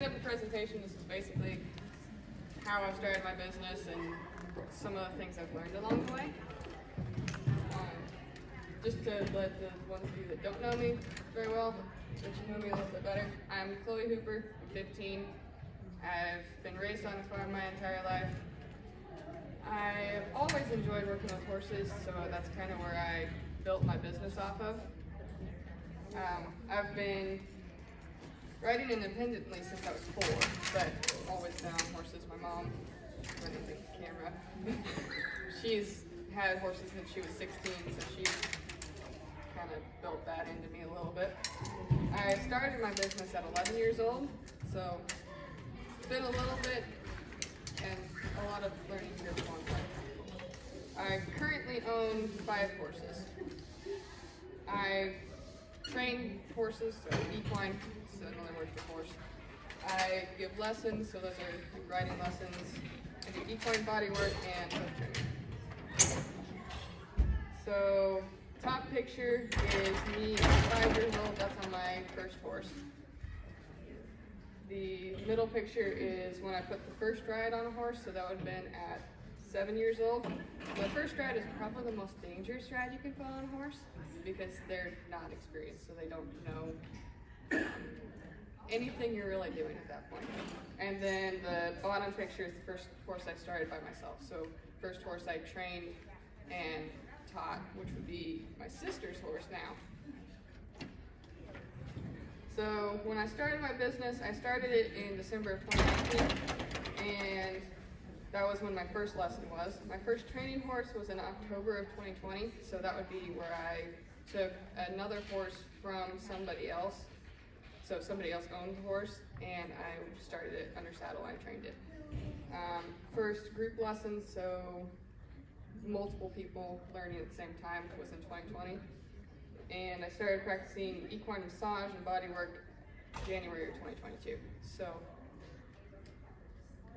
of a presentation. This is basically how I started my business and some of the things I've learned along the way. Just to let the ones of you that don't know me very well, get to know me a little bit better. I'm Chloe Hooper, I'm 15. I've been raised on a farm my entire life. I've always enjoyed working with horses, so that's kind of where I built my business off of. I've been riding independently since I was 4, but always been on horses. My mom, running the camera, she's had horses since she was 16, so she kind of built that into me a little bit. I started my business at 11 years old, so it's been a little bit and a lot of learning here along the way. I currently own 5 horses. I train horses, so equine, is another word for horse. I give lessons, so those are like riding lessons. I do equine body work and hoof trimming. So, top picture is me at 5 years old, that's on my first horse. The middle picture is when I put the first ride on a horse, so that would have been at 7 years old. The first ride is probably the most dangerous ride you can put on a horse because they're not experienced, so they don't know anything you're really doing at that point. And then the bottom picture is the first horse I started by myself. So first horse I trained and taught, which would be my sister's horse now. So when I started my business, I started it in December of 2019, and that was when my first lesson was. My first training horse was in October of 2020, so that would be where I took another horse from somebody else. So somebody else owned the horse, and I started it under saddle and I trained it. First group lessons, so multiple people learning at the same time, was in 2020. And I started practicing equine massage and body work January of 2022. So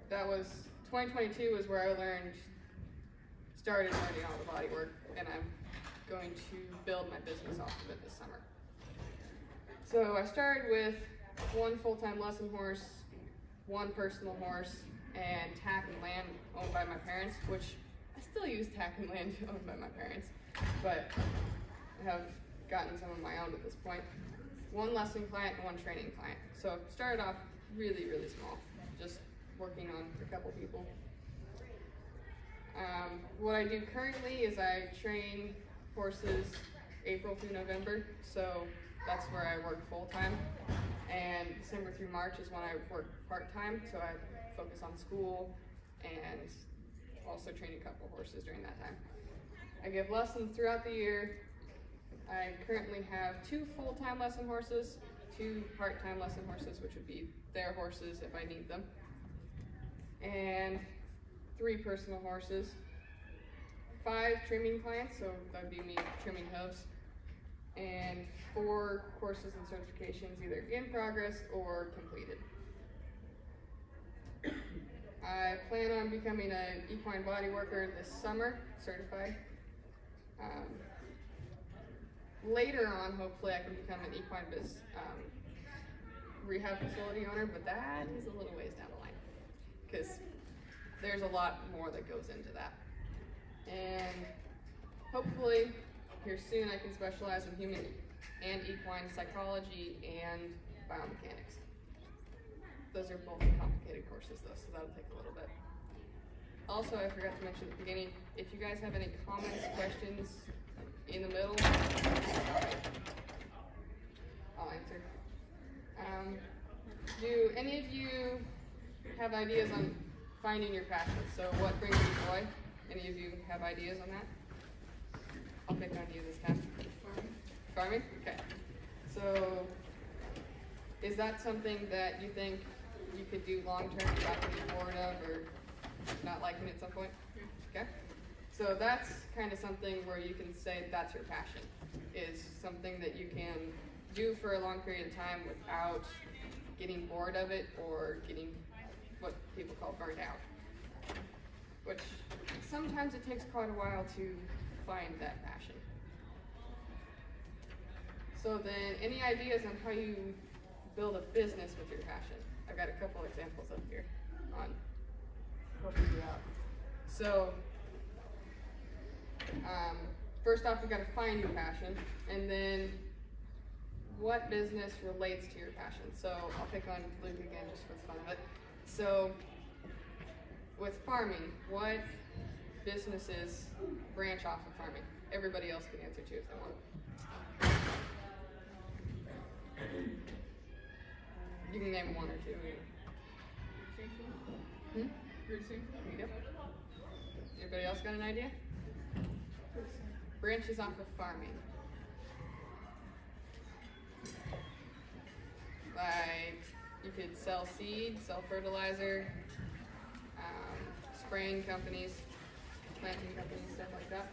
that was, 2022 was where I started learning all the body work, and I'm going to build my business off of it this summer. So I started with 1 full-time lesson horse, 1 personal horse, and tack and land owned by my parents, which I still use tack and land owned by my parents, but I have gotten some of my own at this point. 1 lesson client and 1 training client. So I started off really, really small, just working on a couple people. What I do currently is I train horses April through November, so that's where I work full-time. And December through March is when I work part-time, so I focus on school and also train a couple horses during that time. I give lessons throughout the year. I currently have 2 full-time lesson horses, 2 part-time lesson horses, which would be their horses if I need them, and 3 personal horses, 5 trimming clients, so that'd be me trimming hooves, and 4 courses and certifications, either in progress or completed. I plan on becoming an equine body worker this summer, certified. Later on, hopefully I can become an equine rehab facility owner, but that is a little ways down the line because there's a lot more that goes into that. And hopefully here soon I can specialize in human and equine psychology and biomechanics. Those are both complicated courses though, so that'll take a little bit. Also, I forgot to mention at the beginning, if you guys have any comments, questions in the middle, I'll answer. Do any of you have ideas on finding your passion? So what brings you joy? Any of you have ideas on that? I'll pick on you this time. Farming? Okay. So is that something that you think you could do long term without getting bored of or not liking it at some point? Okay. So that's kind of something where you can say that's your passion, is something that you can do for a long period of time without getting bored of it or getting what people call burned out. Which sometimes it takes quite a while to find that passion. So then, any ideas on how you build a business with your passion? I've got a couple examples up here on helping you out. So, first off, you got to find your passion, and then what business relates to your passion. So I'll pick on Luke again just for the fun of it. So with farming, what businesses branch off of farming? Everybody else can answer too if they want. You can name one or two. Yep. Everybody else got an idea? Branches off of farming. Like, you could sell seed, sell fertilizer, spraying companies, planting companies, stuff like that.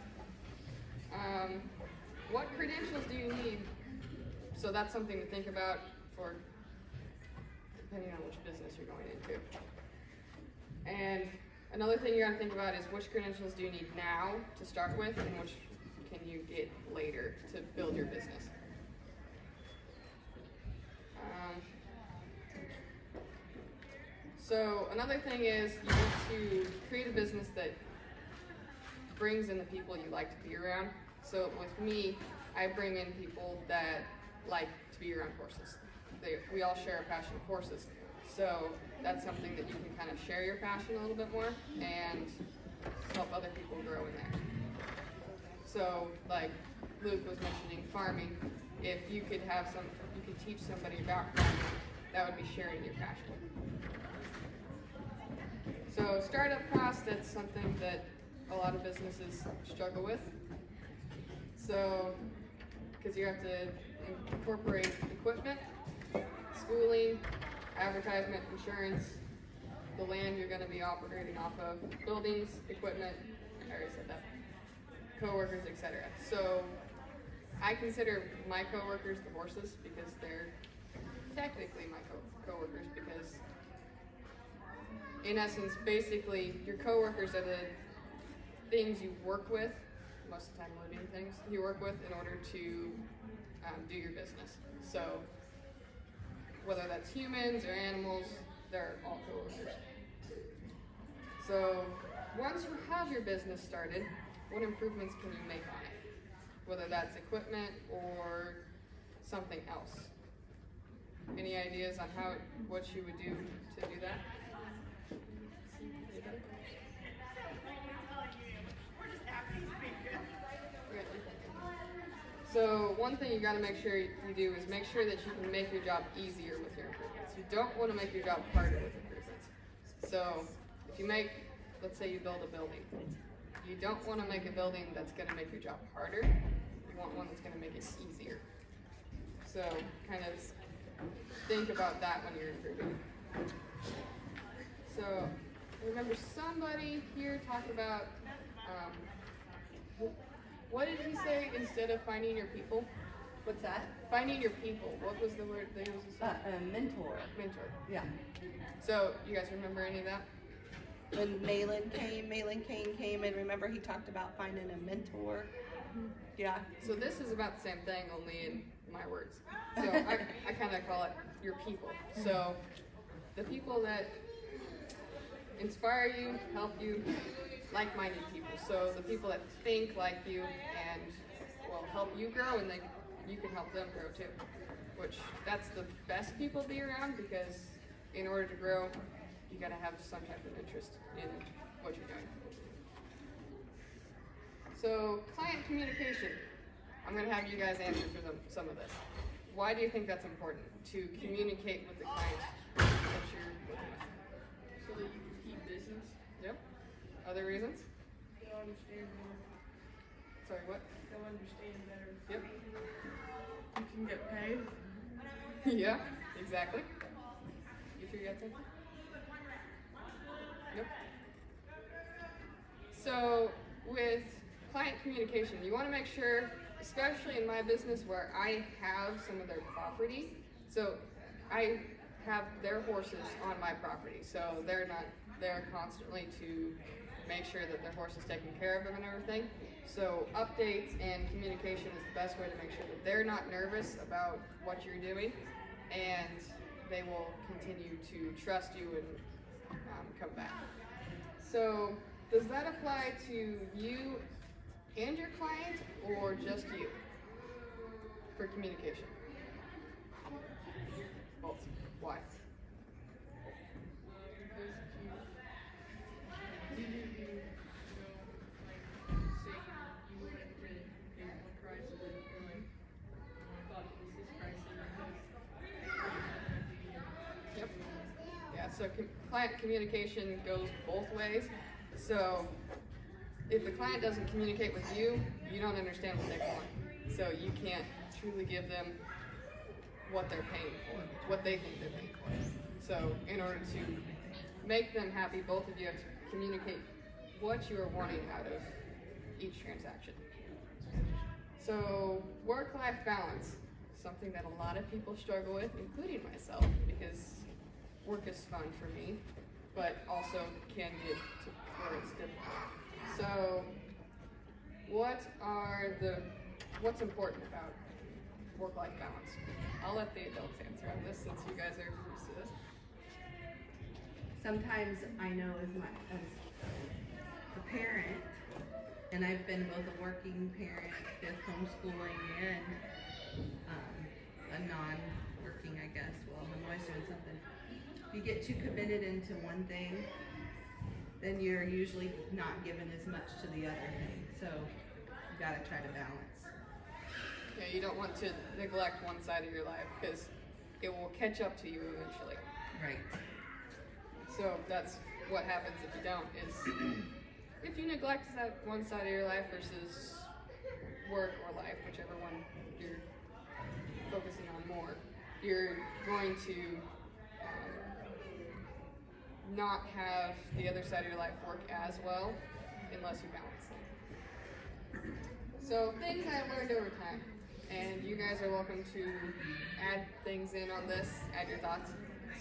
What credentials do you need? So that's something to think about for depending on which business you're going into. And another thing you got to think about is which credentials do you need now to start with, and which can you get later to build your business. So another thing is you need to create a business that brings in the people you like to be around. So with me, I bring in people that like to be around horses. We all share a passion for horses. So that's something that you can kind of share your passion a little bit more and help other people grow in there. So like Luke was mentioning farming, if you could teach somebody about farming, that would be sharing your passion. So startup costs, that's something that a lot of businesses struggle with. So, because you have to incorporate equipment, schooling, advertisement, insurance, the land you're going to be operating off of, buildings, equipment, I already said that, co-workers, etc. So I consider my co-workers the horses because they're technically my co-workers because in essence, basically, your co-workers are the things you work with, most of the time living things, you work with in order to do your business. So whether that's humans or animals, they're all co-workers. So once you have your business started, what improvements can you make on it? Whether that's equipment or something else. Any ideas on what you would do to do that? So one thing you got to make sure you do is make sure that you can make your job easier with your improvements. You don't want to make your job harder with improvements. So if you let's say you build a building, you don't want to make a building that's going to make your job harder. You want one that's going to make it easier. So kind of think about that when you're improving. So I remember somebody here talked about, what did he say instead of finding your people? What's that? Finding your people. What was the word they used? Mentor. Mentor. Yeah. So you guys remember any of that? When Malin Kane came, and remember he talked about finding a mentor. Yeah. So this is about the same thing, only in my words. So I kind of call it your people. So the people that inspire you, help you, like-minded people. So the people that think like you and will help you grow, and then you can help them grow too. Which that's the best people to be around, because in order to grow, you got to have some type of interest in what you're doing. So client communication. I'm going to have you guys answer for some of this. Why do you think that's important to communicate with the client that you're working with? So that you can keep business. Yep. Other reasons? They'll understand more. Sorry, what? They'll understand better. Yep. You can get paid. Yeah, exactly. You sure you got something? Yep. So with client communication, you want to make sure, especially in my business where I have some of their property, so I have their horses on my property, so they're not there constantly to make sure that their horse is taken care of and everything. So updates and communication is the best way to make sure that they're not nervous about what you're doing, and they will continue to trust you and come back. So does that apply to you and your client, or just you for communication? Both. Why? Because if you don't, like, say you went to pay one price and then you're like, I thought it was this price and Yep. Yeah, so client communication goes both ways. So if the client doesn't communicate with you, you don't understand what they want. So you can't truly give them what they're paying for, what they think they're paying for. So in order to make them happy, both of you have to communicate what you are wanting out of each transaction. So work-life balance, something that a lot of people struggle with, including myself, because work is fun for me, but also can get to where it's difficult. So what's important about work-life balance? I'll let the adults answer on this since you guys are used to this. Sometimes I know as a parent, and I've been both a working parent with homeschooling and a non-working, I guess. Well, I'm always doing something. If you get too committed into one thing, then you're usually not given as much to the other thing. So you gotta try to balance. Yeah, you don't want to neglect one side of your life because it will catch up to you eventually. Right. So that's what happens if you don't, is if you neglect that one side of your life versus work or life, whichever one you're focusing on more, you're going to not have the other side of your life work as well unless you balance them. So things I've learned over time, and you guys are welcome to add things in on this, add your thoughts.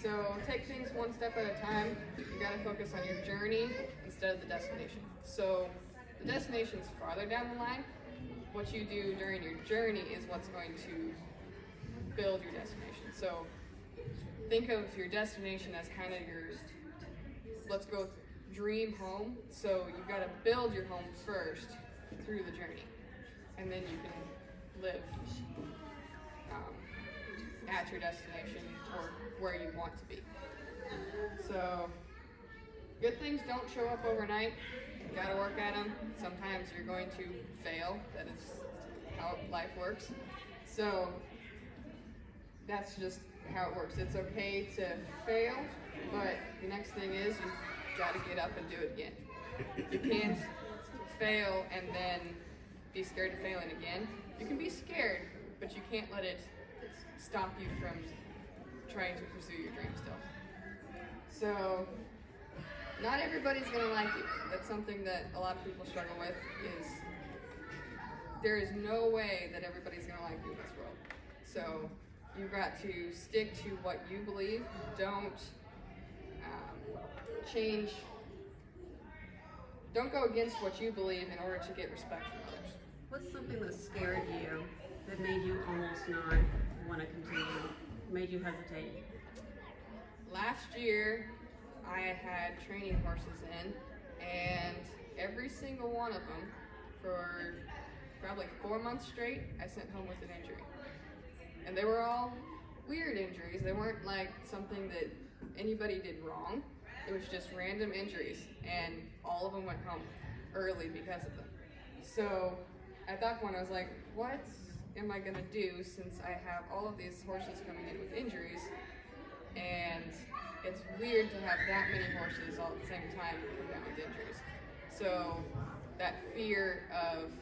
So take things one step at a time. You gotta focus on your journey instead of the destination. So the destination's farther down the line. What you do during your journey is what's going to build your destination. So think of your destination as kind of your, let's go with dream home. So you've got to build your home first through the journey, and then you can live at your destination or where you want to be. So good things don't show up overnight. You got to work at them. Sometimes you're going to fail. That is how life works. So that's just how it works. It's okay to fail, but the next thing is you got to get up and do it again. You can't fail and then be scared of failing again. You can be scared, but you can't let it stop you from trying to pursue your dream still. So not everybody's gonna like you. That's something that a lot of people struggle with, is there is no way that everybody's gonna like you in this world. So you've got to stick to what you believe. Don't change. Don't go against what you believe in order to get respect from others. What's something that scared you that made you almost not want to continue, made you hesitate? Last year, I had training horses in, and every single one of them, for probably 4 months straight, I sent home with an injury. And they were all weird injuries. They weren't like something that anybody did wrong. It was just random injuries, and all of them went home early because of them. So at that point I was like, what am I gonna do since I have all of these horses coming in with injuries, and it's weird to have that many horses all at the same time come down with injuries. So that fear of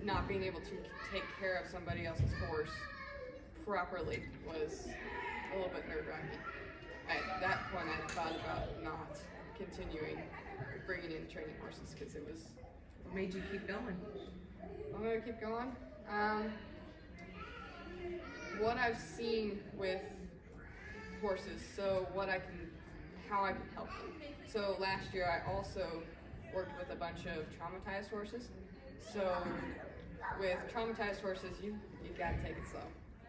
not being able to take care of somebody else's horse properly was a little bit nerve-wracking. At that point I thought about not continuing bringing in training horses because it was... What made you keep going? I'm gonna keep going. What I've seen with horses, so how I can help them. So last year I also worked with a bunch of traumatized horses. So with traumatized horses, you gotta take it slow,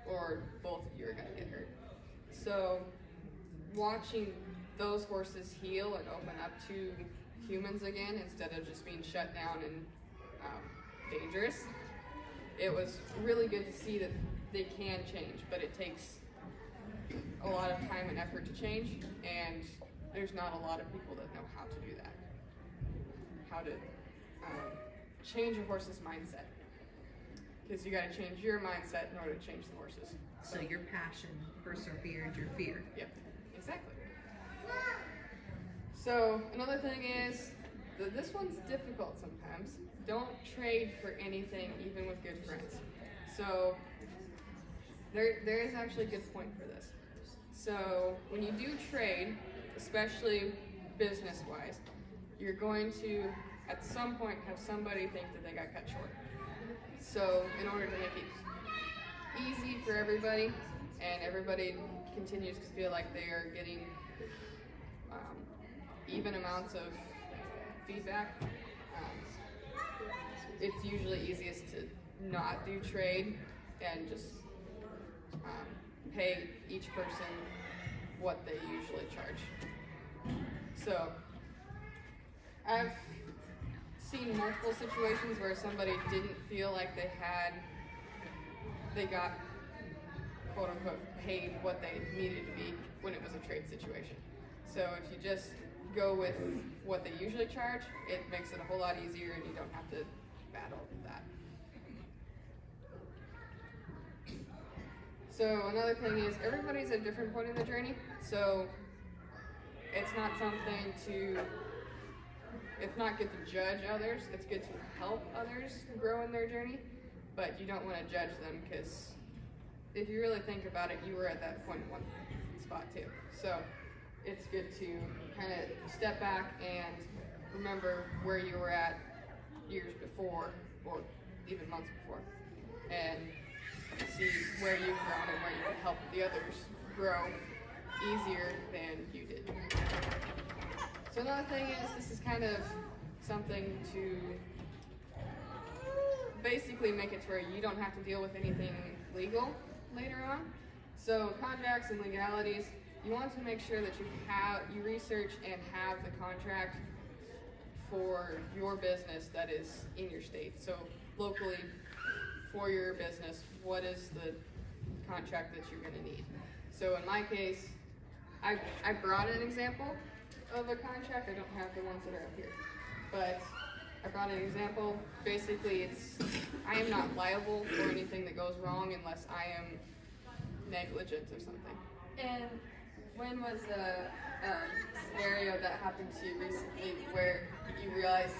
or both of you are gonna get hurt. So watching those horses heal and open up to humans again instead of just being shut down and dangerous, it was really good to see that they can change, but it takes a lot of time and effort to change, and there's not a lot of people that know how to do that. How to change a horse's mindset. Because you got to change your mindset in order to change the horses. So your passion persevered your fear. Yep, exactly. So another thing is, this one's difficult sometimes. Don't trade for anything, even with good friends. So there is actually a good point for this. So when you do trade, especially business-wise, you're going to, at some point, have somebody think that they got cut short. So in order to make it easy for everybody, and everybody continues to feel like they are getting even amounts of feedback, it's usually easiest to not do trade and just pay each person what they usually charge. So I've seen multiple situations where somebody didn't feel like they got quote unquote paid what they needed to be when it was a trade situation. So if you just go with what they usually charge, it makes it a whole lot easier and you don't have to battle that. So another thing is, everybody's at a different point in the journey, so it's not good to judge others, it's good to help others grow in their journey, but you don't want to judge them, because if you really think about it, you were at that point in one spot too. So it's good to kind of step back and remember where you were at years before, or even months before, and see where you've grown and where you can help the others grow easier than you did. So another thing is, this is kind of something to basically make it to where you don't have to deal with anything legal later on. So contracts and legalities, you want to make sure that you research and have the contract for your business that is in your state. So locally, for your business, what is the contract that you're going to need? So in my case, I brought an example of a contract. I don't have the ones that are up here, but I brought an example. Basically, I am not liable for anything that goes wrong unless I am negligent of something. And when was a scenario that happened to you recently where you realized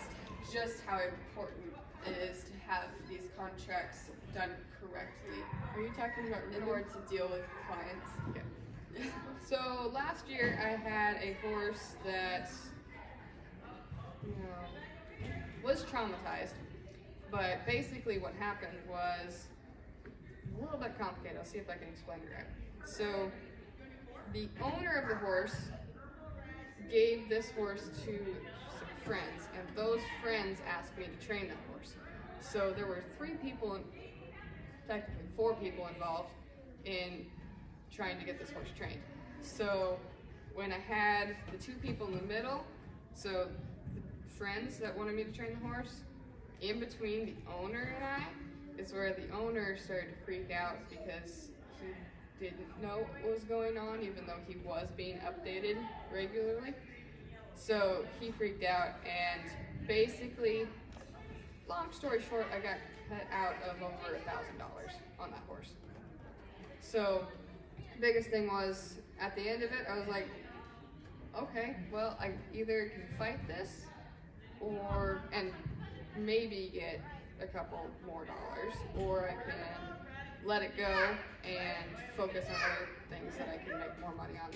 just how important it is to have these contracts done correctly? Are you talking about in order to deal with clients? Yeah. So last year I had a horse that was traumatized, but basically what happened was a little bit complicated. I'll see if I can explain it right. So the owner of the horse gave this horse to some friends, and those friends asked me to train that horse. So there were technically four people involved in trying to get this horse trained. So when I had the two people in the middle, so the friends that wanted me to train the horse, in between the owner and I, is where the owner started to freak out because he didn't know what was going on, even though he was being updated regularly. So he freaked out, and basically, long story short, I got cut out of over $1,000 on that horse. So the biggest thing was, at the end of it, I was like, okay, well, I either can fight this and maybe get a couple more dollars, or I can let it go and focus on other things that I can make more money on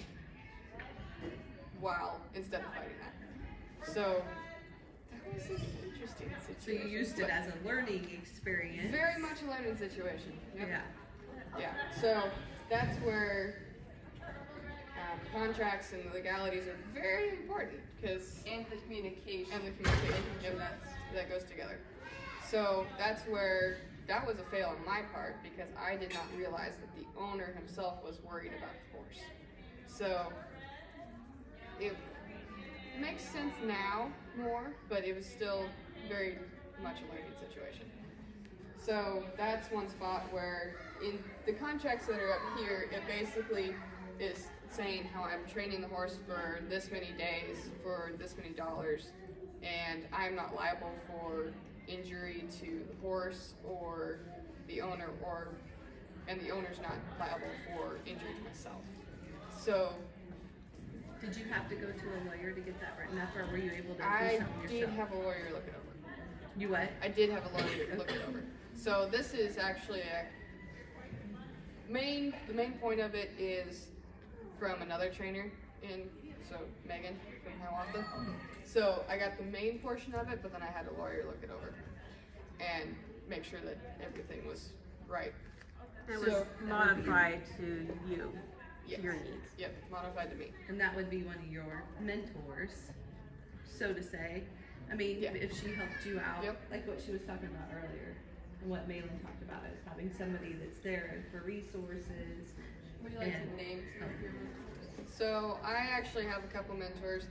instead of fighting that. So that was an interesting situation. So you used it as a learning experience. Very much a learning situation. Yep. Yeah. Yeah. So that's where contracts and legalities are very important, And the communication. Yep, that goes together. So that's where that was a fail on my part, because I did not realize that the owner himself was worried about the horse. So it makes sense now more, but it was still very much a learning situation. So that's one spot where in the contracts that are up here, it basically is saying how I'm training the horse for this many days, for this many dollars, and I'm not liable for injury to the horse or the owner, and the owner's not liable for injury to myself. So Did you have to go to a lawyer to get that written up, or were you able to do I something did yourself? have a lawyer look it over. You what? I did have a lawyer look it over. So this is actually the main point of it is from another trainer Megan from Hiawatha. So I got the main portion of it, but then I had a lawyer look it over and make sure that everything was right. It was modified to you, Yes. to your needs. Yep, modified to me. And that would be one of your mentors, so to say. I mean, Yeah. if she helped you out, Yep. like what she was talking about earlier, and what Malin talked about is having somebody that's there for resources. Would you like to name some of your mentors? So I actually have a couple mentors.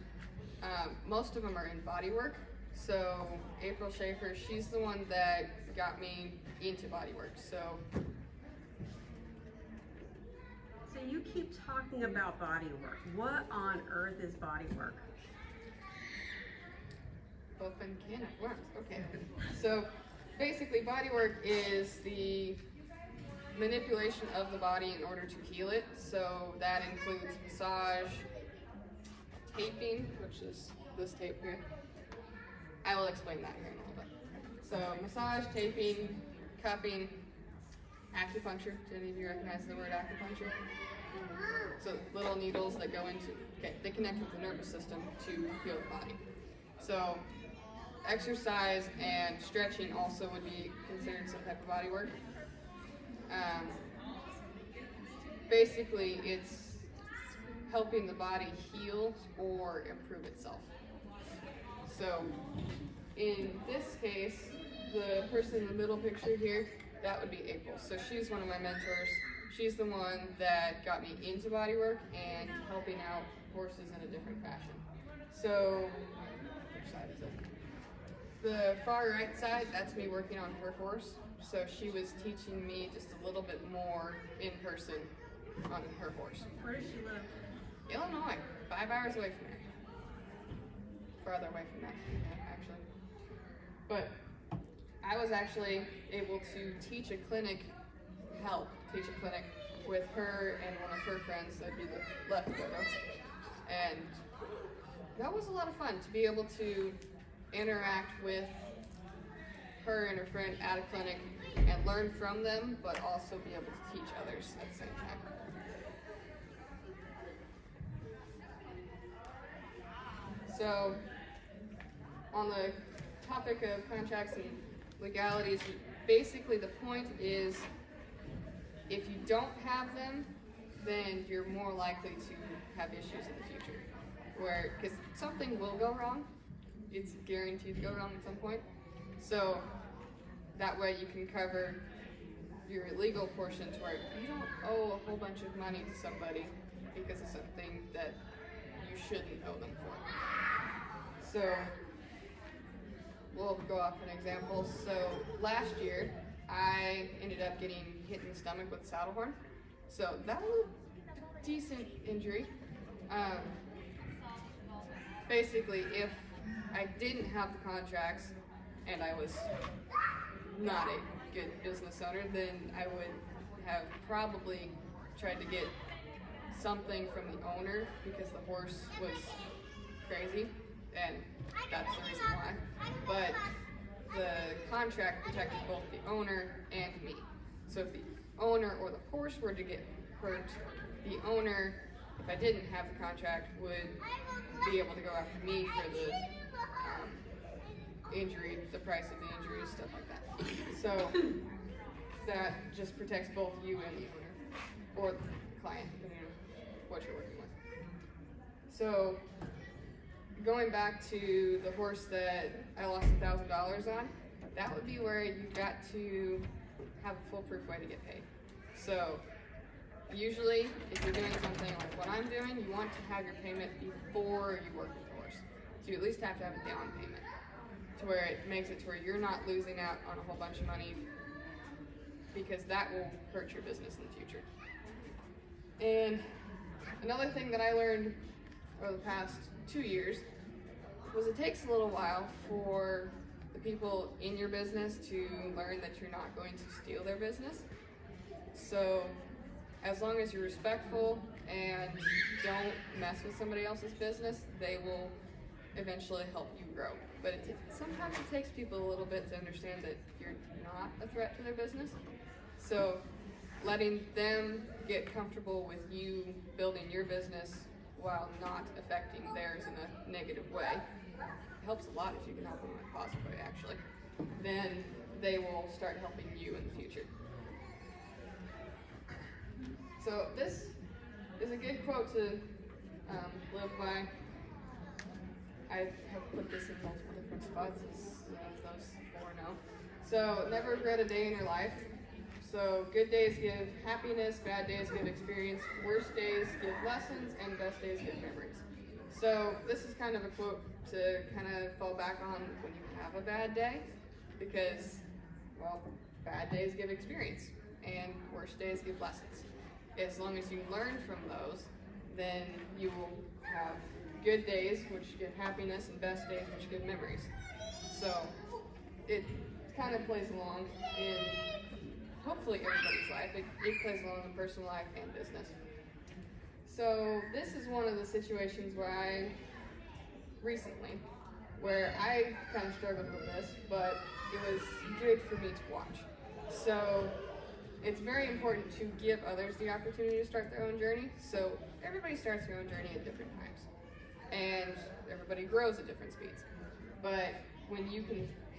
Most of them are in body work. So April Schaefer, she's the one that got me into body work. So you keep talking about body work. What on earth is body work? open can of worms. Okay. So basically body work is the manipulation of the body in order to heal it. So that includes massage, taping, which is this tape here. I will explain that here in a little bit. So massage, taping, cupping, acupuncture. Do any of you recognize the word acupuncture? So little needles that go into, they connect with the nervous system to heal the body. So exercise and stretching also would be considered some type of body work. Basically, it's helping the body heal or improve itself. So in this case, the person in the middle picture here, that would be April. So she's one of my mentors. She's the one that got me into bodywork and helping out horses in a different fashion. So, which side is it? The far right side, that's me working on her horse. So she was teaching me just a little bit more in person on her horse. Where does she live? Illinois, 5 hours away from here. Farther away from that, actually. But I was actually able to teach a clinic with her and one of her friends, that'd be the left photo. And that was a lot of fun to be able to interact with her and her friend at a clinic and learn from them, but also be able to teach others at the same time. So, on the topic of contracts and legalities, basically the point is if you don't have them, then you're more likely to have issues in the future. Because something will go wrong, it's guaranteed to go wrong at some point. So that way you can cover your legal portions where you don't owe a whole bunch of money to somebody because of something that you shouldn't owe them for. So we'll go off an example. So last year, I ended up getting hit in the stomach with a saddle horn. So that was a decent injury. Basically, if I didn't have the contracts and I was not a good business owner, then I would have probably tried to get something from the owner because the horse was crazy, and that's the reason why. But the contract protected both the owner and me. So if the owner or the horse were to get hurt, the owner, if I didn't have the contract, would be able to go after me for the injury, the price of the injury, stuff like that. So that just protects both you and the owner, or the client, depending on what you're working with. So going back to the horse that I lost $1,000 on, that would be where you've got to have a foolproof way to get paid. So Usually, if you're doing something like what I'm doing, you want to have your payment before you work with the horse. So you at least have to have a down payment, to where it makes it to where you're not losing out on a whole bunch of money, because that will hurt your business in the future. And another thing that I learned over the past 2 years was it takes a little while for the people in your business to learn that you're not going to steal their business. So as long as you're respectful and don't mess with somebody else's business, they will eventually help you grow. But sometimes it takes people a little bit to understand that you're not a threat to their business. So letting them get comfortable with you building your business while not affecting theirs in a negative way helps a lot. If you can help them in a positive way, actually, then they will start helping you in the future. So this is a good quote to live by. I have put this in multiple different spots, as those four know. So never regret a day in your life. So good days give happiness, bad days give experience, worst days give lessons, and best days give memories. So this is kind of a quote to kind of fall back on when you have a bad day, because, well, bad days give experience, and worst days give lessons. As long as you learn from those, then you will have good days, which give happiness, and best days, which give memories. So it kind of plays along in hopefully everybody's life. It plays along in personal life and business. So this is one of the situations where I kind of struggled with this, but it was good for me to watch. So it's very important to give others the opportunity to start their own journey. So everybody starts their own journey at different times, and everybody grows at different speeds. But when you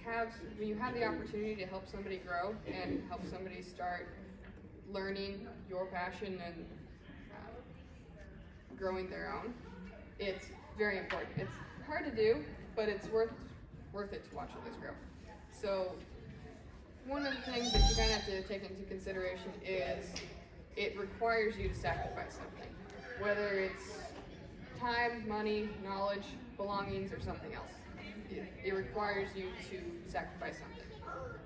have the opportunity to help somebody grow and help somebody start learning your passion and growing their own, it's very important. It's hard to do, but it's worth it to watch others grow. So one of the things that you kind of have to take into consideration is it requires you to sacrifice something, whether it's time, money, knowledge, belongings, or something else. It requires you to sacrifice something,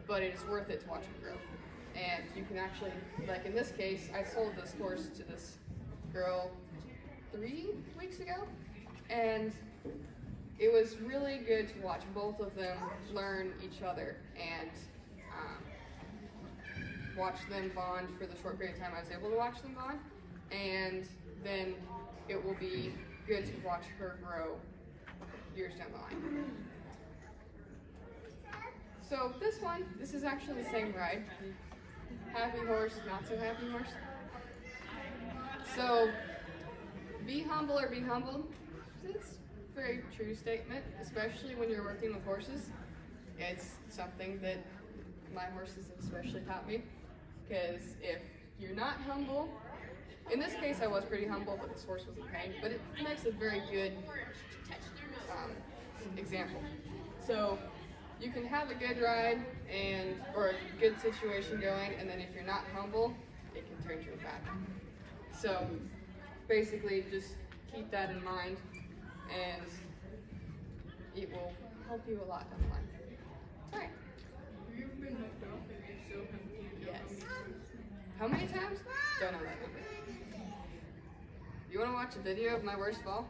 but it is worth it to watch them grow. And you can actually, like in this case, I sold this horse to this girl 3 weeks ago, and it was really good to watch both of them learn each other and watch them bond for the short period of time I was able to watch them bond, and then it will be good to watch her grow years down the line. So this is actually the same ride. Happy horse, not so happy horse. So be humble or be humbled. It's a very true statement, especially when you're working with horses. It's something that my horses have especially taught me, because if you're not humble, in this case I was pretty humble, but this horse was in pain, but it makes a very good example. So you can have a good ride or a good situation going, and then if you're not humble, it can turn to your back. So basically just keep that in mind, and it will help you a lot down the line. All right. Have you ever been knocked off, and if so, Yes. How many times? Don't know that number. You want to watch a video of my worst fall?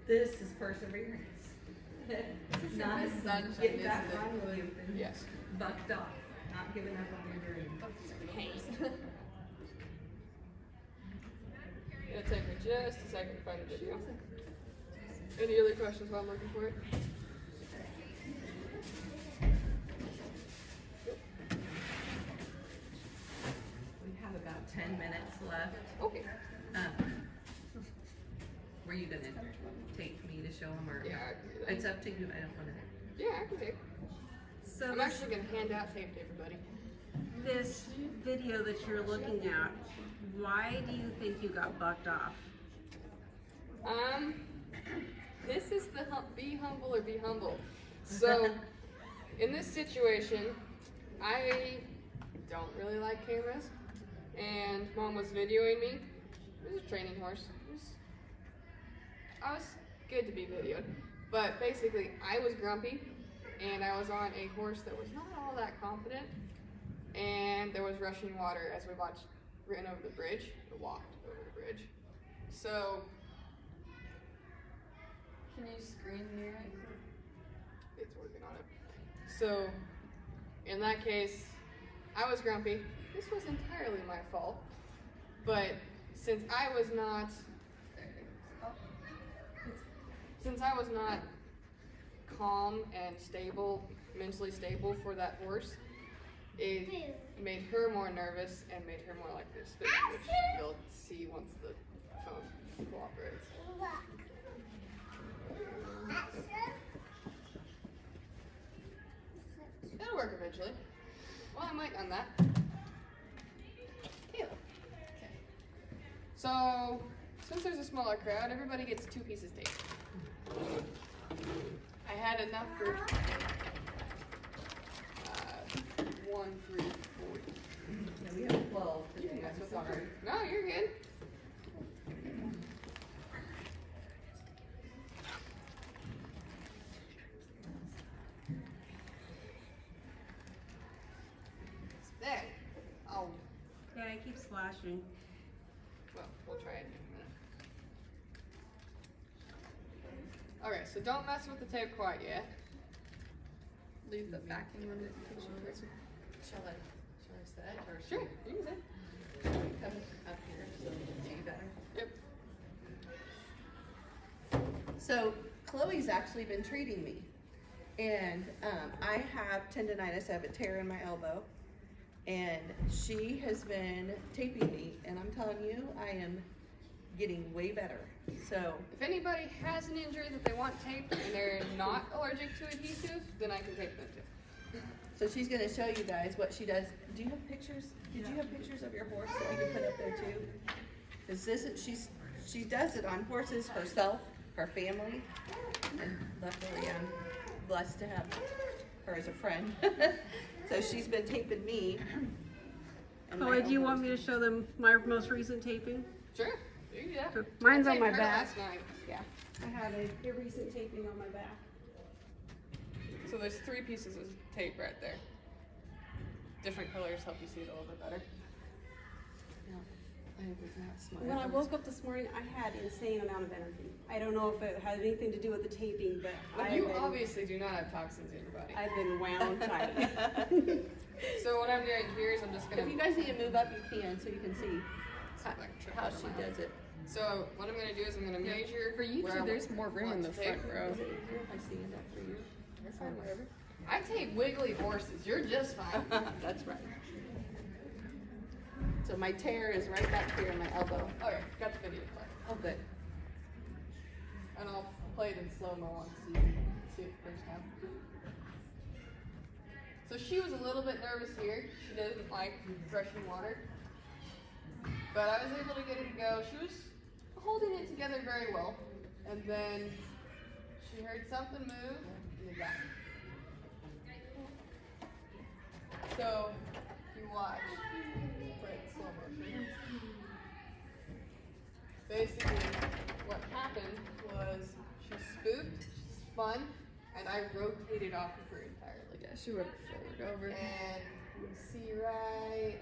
This is perseverance. Not the sunshine, get back isn't it? on you and Yes. bucked off, not giving up on your dream. It'll take me just a second to find the video. Any other questions while I'm looking for it? We have about 10 minutes left. Okay. Were you gonna take me to show them, or Yeah, I can do that. it's up to you? I don't want to. Yeah, I can take. So I'm this, actually going to hand out tape to everybody. this video that you're looking at, why do you think you got bucked off? This is the be humble or be humble. So in this situation, I don't really like cameras, and Mom was videoing me. It was a training horse. I was good to be videoed, but basically I was grumpy, and I was on a horse that was not all that confident, and there was rushing water as we ran over the bridge, or walked over the bridge. So, Can you screen mirror it? it's working on it. So, in that case, I was grumpy. This was entirely my fault, but since I was not calm and stable, mentally stable for that horse, it made her more nervous and made her more likely to spit, which you'll see once the phone cooperates. It'll work eventually. Well, I might on that. Caleb. Okay. So, since there's a smaller crowd, everybody gets 2 pieces tape. I had enough for 1, 3, 4. Yeah, we have 12 today. That's I'm what's sorry. on. No, you're good. There. Oh, Yeah, it keeps flashing. well, we'll try it in a minute. Okay, so don't mess with the tape quite yet. Leave the backing on it. Shall I set or Sure, you can sit. come up here so we can see better? Yep. So Chloe's actually been treating me, and I have tendonitis. I have a tear in my elbow, and she has been taping me, and I'm telling you, I am getting way better. So If anybody has an injury that they want taped and they're not allergic to adhesive, then I can tape them too. so she's going to show you guys what she does. Do you have pictures? Did you have pictures of your horse that we can put up there too? Because she does it on horses herself, her family, and luckily I'm blessed to have her as a friend. So she's been taping me. and my Chloe, do you own want me to horses. show them my most recent taping? Sure, you can do that. Mine's I on my taped her back. last night. Yeah. I have a recent taping on my back. So there's 3 pieces of tape right there. Different colors help you see it a little bit better. I was not smart. When I woke up this morning, I had insane amount of energy. I don't know if it had anything to do with the taping, but But you obviously do not have toxins in your body. I've been wound tight. So what I'm doing here is I'm just If gonna. you guys need to move up, you can, so you can see how she does it. So what I'm gonna do is I'm gonna measure. For you where two, I there's more room in want the to tape. front row. Is it easier if I stand up for you? You're fine, whatever. I tape wiggly horses. You're just fine. That's right. So my tear is right back here in my elbow. Okay, got the video play. Oh, good. And I'll play it in slow-mo once you can see it the first time. So she was a little bit nervous here. She doesn't like rushing water. But I was able to get it to go. She was holding it together very well. And then she heard something move in the back. So, if you watch, play it in slow motion. Basically, what happened was she spooked, she spun, and I rotated off of her entirely. Yeah, she would have forward over. And you can see right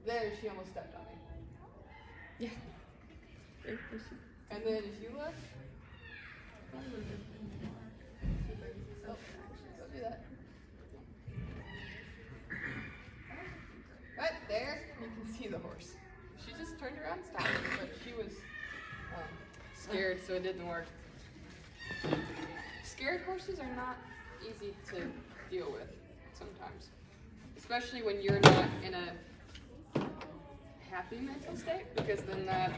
there, she almost stepped on me. Yeah. And then if you look, oh, don't do that. Right there, you can see the horse. She just turned around and stopped, but she was scared, so it didn't work. Scared horses are not easy to deal with sometimes, especially when you're not in a happy mental state, because then that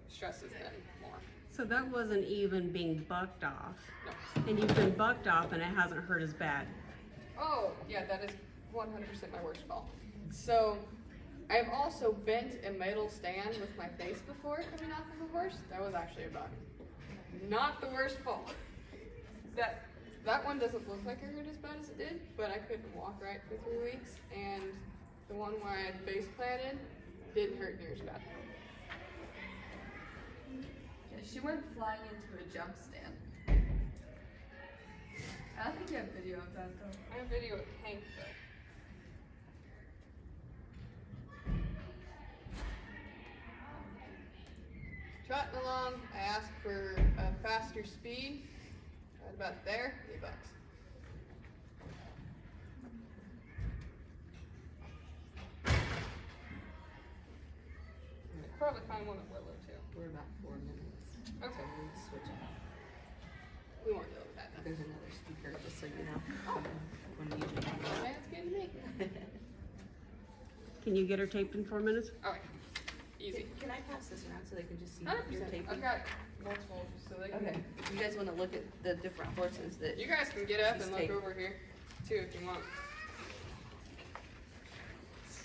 stresses them more. So that wasn't even being bucked off. No. And you've been bucked off and it hasn't hurt as bad. Oh, yeah, that is 100% my worst fall. So, I've also bent a metal stand with my face before coming off of a horse. That was actually a bug. Not the worst fall. that one doesn't look like it hurt as bad as it did, but I couldn't walk right for 3 weeks, and the one where I had face planted didn't hurt near as bad. Yeah, she went flying into a jump stand. I don't think you have video of that though. I have video of Hank though. Trotting along, I asked for a faster speed. Right about there, $8. Probably find one at Willow too. We're about 4 minutes. Okay. So we switch it up. We won't deal with that then. There's another speaker, just so you know. When you take it. Okay, it's good to me. Can you get her taped in 4 minutes? Alright. Easy. Can I pass this around so they can just see 100%. your taping? I've got multiple so they can. Okay. If you guys want to look at the different horses that You guys can get up She's and look taped. over here too if you want.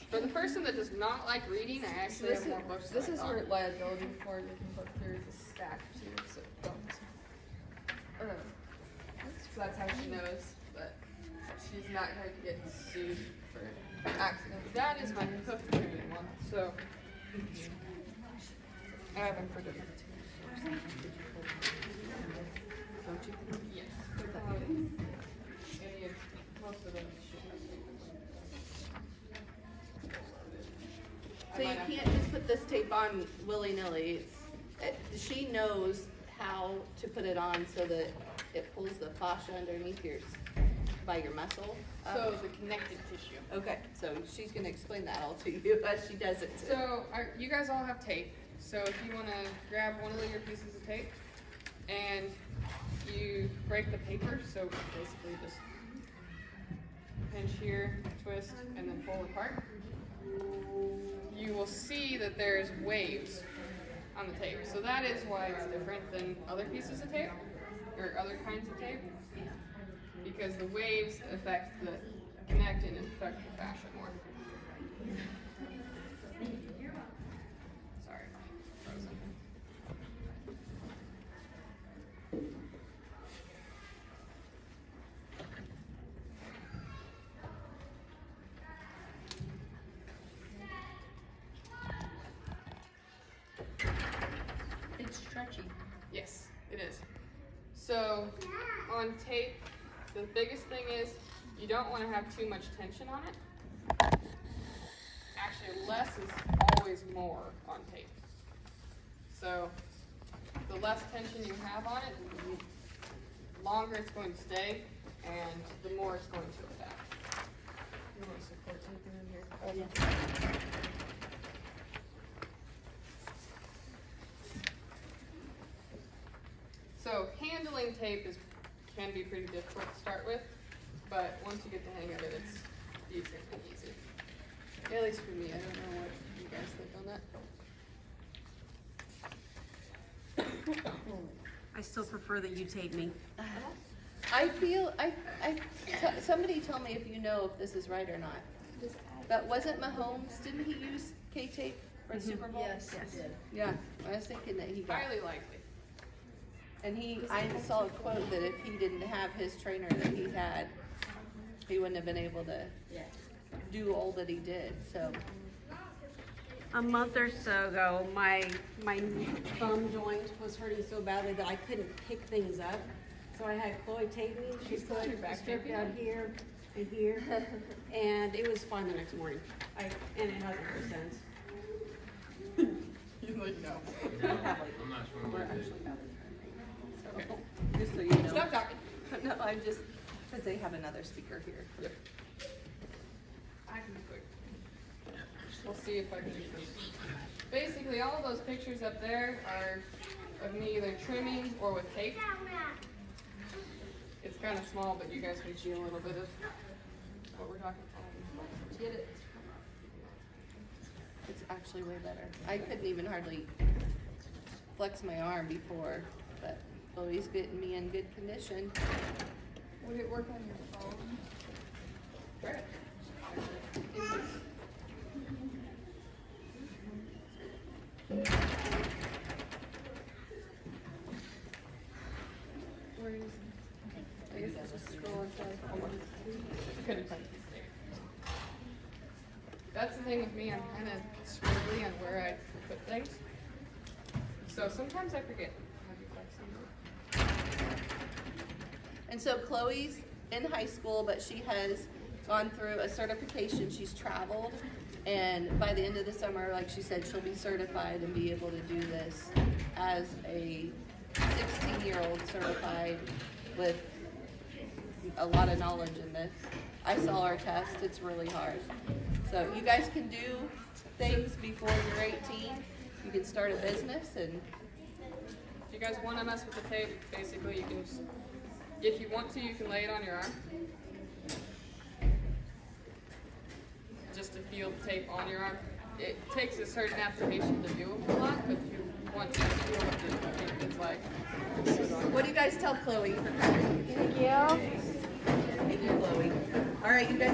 For the person that does not like reading, I actually have more books. This than I is thought. her liability for you can look through the stack too, so don't. So that's how she knows, but she's not going to get sued for accidents. That is my hoof trimming one, so I have them for different. don't you? Yes. Any of most of them should have So you can't just put this tape on willy-nilly. She knows how to put it on so that it pulls the fascia underneath by your muscle. So the connective tissue. Okay, so she's gonna explain that all to you as she does it. So you guys all have tape. So if you want to grab one of your pieces of tape and you break the paper, so basically just pinch here, twist, and then pull apart, you will see that there's waves on the tape. So that is why it's different than other pieces of tape or other kinds of tape, because the waves affect the connect and affect the fascia more. Sorry, frozen. It's stretchy. Yes, it is. So on tape, the biggest thing is you don't want to have too much tension on it. Actually, less is always more on tape. So the less tension you have on it, the longer it's going to stay, and the more it's going to affect. You want to support taping in here? So handling tape can be pretty difficult to start with, but once you get the hang of it, it's easier and easier. At least for me, I don't know what you guys think on that. I still prefer that you tape me. I feel, somebody tell me if you know if this is right or not. But wasn't Mahomes, didn't he use K-tape for Super Bowl? Yes. Yeah, I was thinking that he got, Highly likely. and I saw a quote that if he didn't have his trainer that he had, he wouldn't have been able to do all that he did, so. A month or so ago, my thumb joint was hurting so badly that I couldn't pick things up. So I had Chloe tape me. She put a strip down here and here, and it was fine the next morning. And it hasn't hurt since. He's like, no. I'm not sure We're what it is. actually about to Okay. turn. Just so you know. Stop talking. No, I'm just, because they have another speaker here. Yep. I can be quick. We'll see if I can do this. Basically, all of those pictures up there are of me either trimming or with tape. It's kind of small, but you guys can see a little bit of what we're talking about. Get it? It's actually way better. I couldn't even hardly flex my arm before, but Chloe's getting me in good condition. Would it work on your phone? Right. Where is I guess that's just thing with me, I'm kind of scribbly on where I put things. So sometimes I forget how to be flexible. And so Chloe's in high school, but she has gone through a certification. She's traveled, and by the end of the summer, like she said, she'll be certified and be able to do this as a 16-year-old certified with a lot of knowledge in this. I saw her test. It's really hard. So you guys can do things before you're 18. You can start a business, and If you guys want to mess with the tape, basically you can just, if you want to, you can lay it on your arm. Just to feel the tape on your arm. It takes a certain application to do a lot, but if you want to feel what the tape is like, what do you guys tell Chloe for coming? Thank you. Thank you, Chloe. All right, you guys.